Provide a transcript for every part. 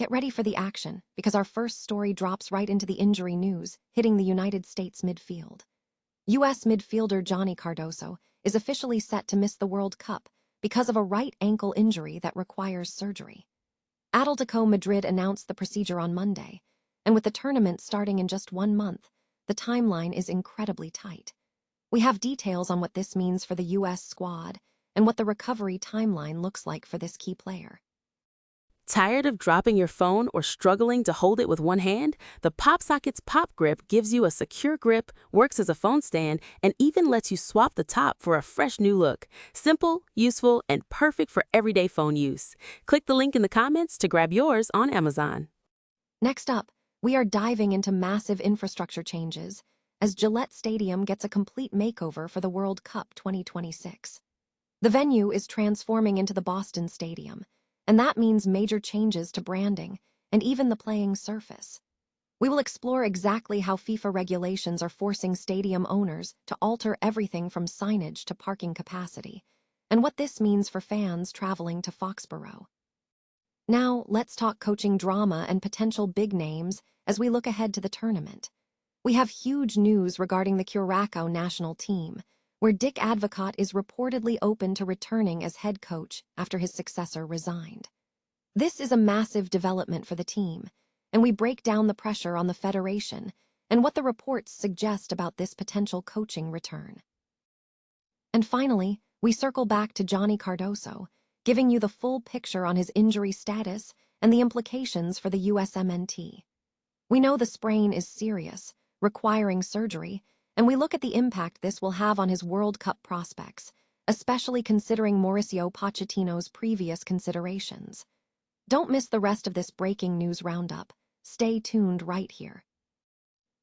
Get ready for the action, because our first story drops right into the injury news, hitting the United States midfield. U.S. midfielder Johnny Cardoso is officially set to miss the World Cup because of a right ankle injury that requires surgery. Atletico Madrid announced the procedure on Monday, and with the tournament starting in just 1 month, the timeline is incredibly tight. We have details on what this means for the U.S. squad and what the recovery timeline looks like for this key player. Tired of dropping your phone or struggling to hold it with one hand? The PopSockets Pop Grip gives you a secure grip, works as a phone stand, and even lets you swap the top for a fresh new look. Simple, useful, and perfect for everyday phone use. Click the link in the comments to grab yours on Amazon. Next up, we are diving into massive infrastructure changes as Gillette Stadium gets a complete makeover for the World Cup 2026. The venue is transforming into the Boston Stadium, and that means major changes to branding and even the playing surface. We will explore exactly how FIFA regulations are forcing stadium owners to alter everything from signage to parking capacity, and what this means for fans traveling to Foxborough. Now, let's talk coaching drama and potential big names as we look ahead to the tournament. We have huge news regarding the Curacao national team, where Dick Advocaat is reportedly open to returning as head coach after his successor resigned. This is a massive development for the team, and we break down the pressure on the federation and what the reports suggest about this potential coaching return. And finally, we circle back to Johnny Cardoso, giving you the full picture on his injury status and the implications for the USMNT. We know the sprain is serious, requiring surgery, and we look at the impact this will have on his World Cup prospects, especially considering Mauricio Pochettino's previous considerations. Don't miss the rest of this breaking news roundup. Stay tuned right here.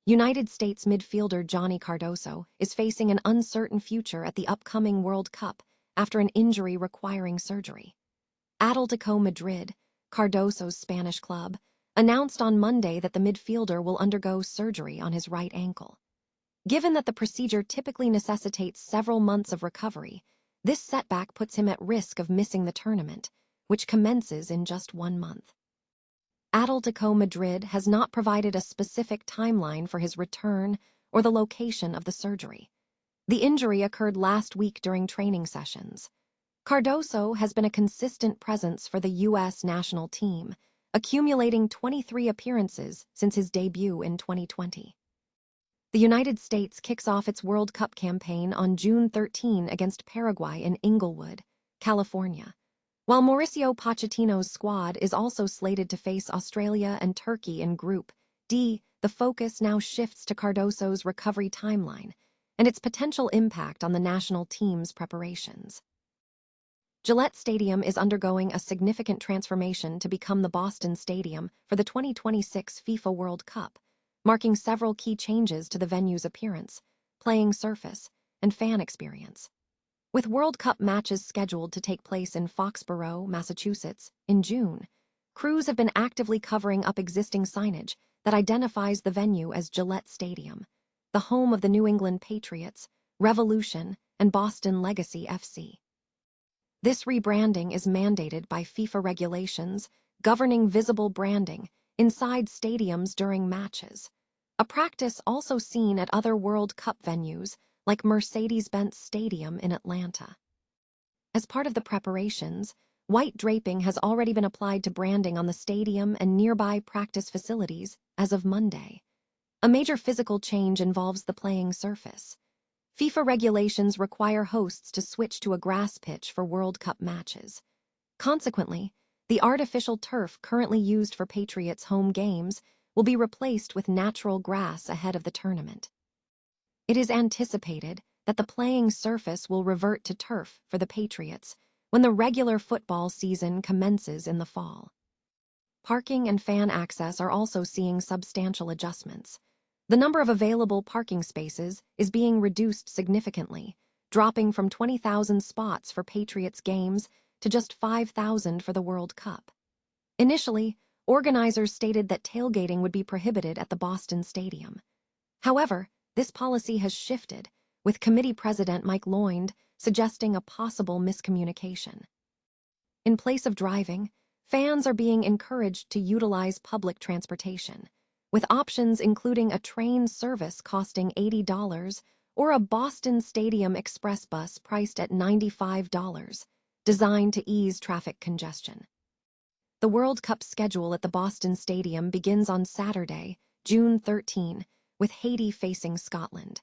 United States midfielder Johnny Cardoso is facing an uncertain future at the upcoming World Cup after an injury requiring surgery. Atletico Madrid, Cardoso's Spanish club, announced on Monday that the midfielder will undergo surgery on his right ankle. Given that the procedure typically necessitates several months of recovery, this setback puts him at risk of missing the tournament, which commences in just 1 month. Atletico Madrid has not provided a specific timeline for his return or the location of the surgery. The injury occurred last week during training sessions. Cardoso has been a consistent presence for the U.S. national team, accumulating 23 appearances since his debut in 2020. The United States kicks off its World Cup campaign on June 13 against Paraguay in Inglewood, California, while Mauricio Pochettino's squad is also slated to face Australia and Turkey in Group D. The focus now shifts to Cardoso's recovery timeline and its potential impact on the national team's preparations. Gillette Stadium is undergoing a significant transformation to become the Boston Stadium for the 2026 FIFA World Cup, marking several key changes to the venue's appearance, playing surface, and fan experience. With World Cup matches scheduled to take place in Foxborough, Massachusetts, in June, crews have been actively covering up existing signage that identifies the venue as Gillette Stadium, the home of the New England Patriots, Revolution, and Boston Legacy FC. This rebranding is mandated by FIFA regulations governing visible branding inside stadiums during matches, a practice also seen at other World Cup venues like Mercedes-Benz Stadium in Atlanta. As part of the preparations, white draping has already been applied to branding on the stadium and nearby practice facilities as of Monday. A major physical change involves the playing surface. FIFA regulations require hosts to switch to a grass pitch for World Cup matches. Consequently, the artificial turf currently used for Patriots' home games will be replaced with natural grass ahead of the tournament. It is anticipated that the playing surface will revert to turf for the Patriots when the regular football season commences in the fall. Parking and fan access are also seeing substantial adjustments. The number of available parking spaces is being reduced significantly, dropping from 20,000 spots for Patriots games to just 5,000 for the World Cup. Initially, organizers stated that tailgating would be prohibited at the Boston Stadium. However, this policy has shifted, with committee president Mike Lloyd suggesting a possible miscommunication. In place of driving, fans are being encouraged to utilize public transportation, with options including a train service costing $80 or a Boston Stadium express bus priced at $95, designed to ease traffic congestion. The World Cup schedule at the Boston Stadium begins on Saturday, June 13, with Haiti facing Scotland.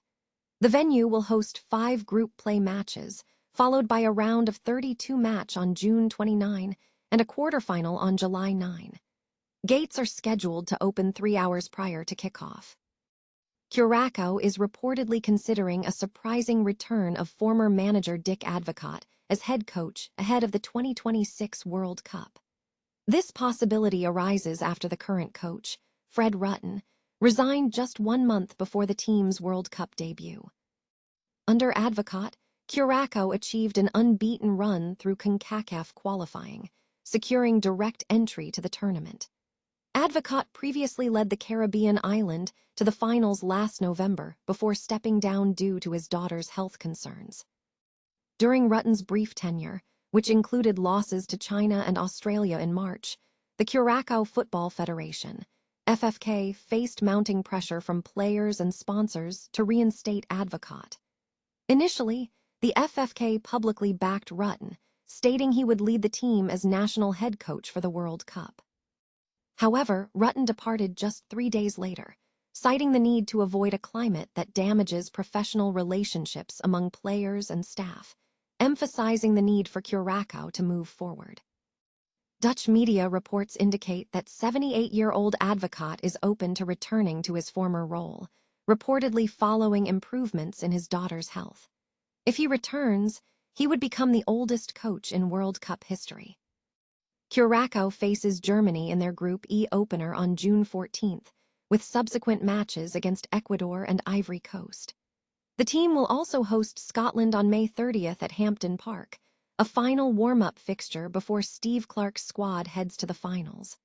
The venue will host 5 group play matches, followed by a round of 32 match on June 29 and a quarterfinal on July 9. Gates are scheduled to open 3 hours prior to kickoff. Curacao is reportedly considering a surprising return of former manager Dick Advocaat as head coach ahead of the 2026 World Cup. This possibility arises after the current coach, Fred Rutten, resigned just 1 month before the team's World Cup debut. Under Advocaat, Curacao achieved an unbeaten run through CONCACAF qualifying, securing direct entry to the tournament. Advocaat previously led the Caribbean island to the finals last November before stepping down due to his daughter's health concerns. During Rutten's brief tenure, which included losses to China and Australia in March, the Curacao Football Federation, FFK, faced mounting pressure from players and sponsors to reinstate Advocaat. Initially, the FFK publicly backed Rutten, stating he would lead the team as national head coach for the World Cup. However, Rutten departed just 3 days later, citing the need to avoid a climate that damages professional relationships among players and staff, emphasizing the need for Curacao to move forward. Dutch media reports indicate that 78-year-old Advocaat is open to returning to his former role, reportedly following improvements in his daughter's health. If he returns, he would become the oldest coach in World Cup history. Curacao faces Germany in their Group E opener on June 14th, with subsequent matches against Ecuador and Ivory Coast. The team will also host Scotland on May 30th at Hampden Park, a final warm-up fixture before Steve Clark's squad heads to the finals.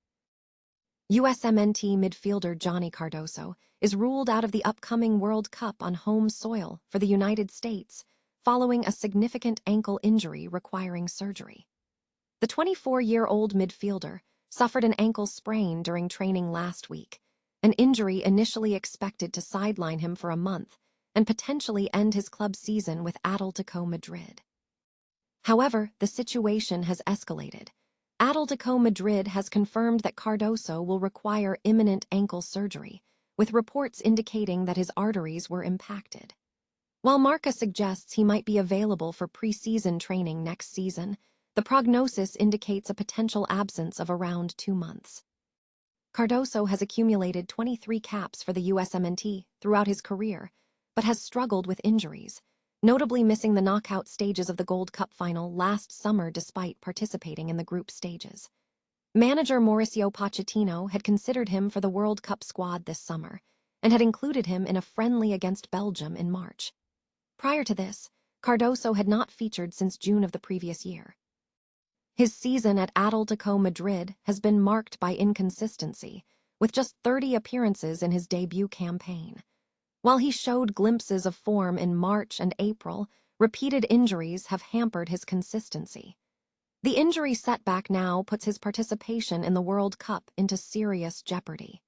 USMNT midfielder Johnny Cardoso is ruled out of the upcoming World Cup on home soil for the United States following a significant ankle injury requiring surgery. The 24-year-old midfielder suffered an ankle sprain during training last week, an injury initially expected to sideline him for a month and potentially end his club season with Atletico Madrid. However, the situation has escalated. Atletico Madrid has confirmed that Cardoso will require imminent ankle surgery, with reports indicating that his arteries were impacted. While Marca suggests he might be available for preseason training next season, the prognosis indicates a potential absence of around 2 months. Cardoso has accumulated 23 caps for the USMNT throughout his career, but has struggled with injuries, notably missing the knockout stages of the Gold Cup final last summer despite participating in the group stages. Manager Mauricio Pochettino had considered him for the World Cup squad this summer and had included him in a friendly against Belgium in March. Prior to this, Cardoso had not featured since June of the previous year. His season at Atletico Madrid has been marked by inconsistency, with just 30 appearances in his debut campaign. While he showed glimpses of form in March and April, repeated injuries have hampered his consistency. The injury setback now puts his participation in the World Cup into serious jeopardy.